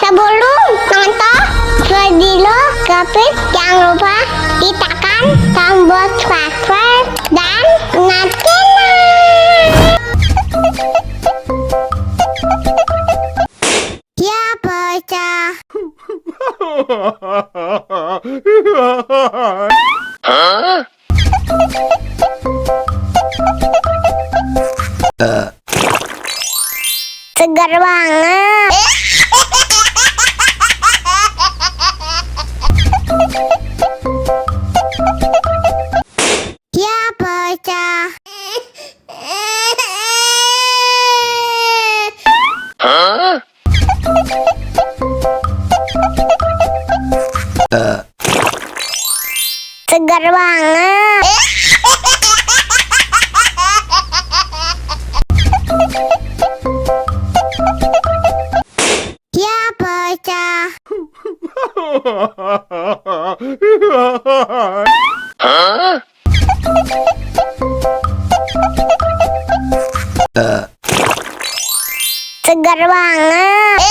Sebelum nonton video Gapit, jangan lupa tekan tombol subscribe dan nyalakan. Ya baca. Segar banget. Ya baca. Segar banget. Ya baca. Segar banget.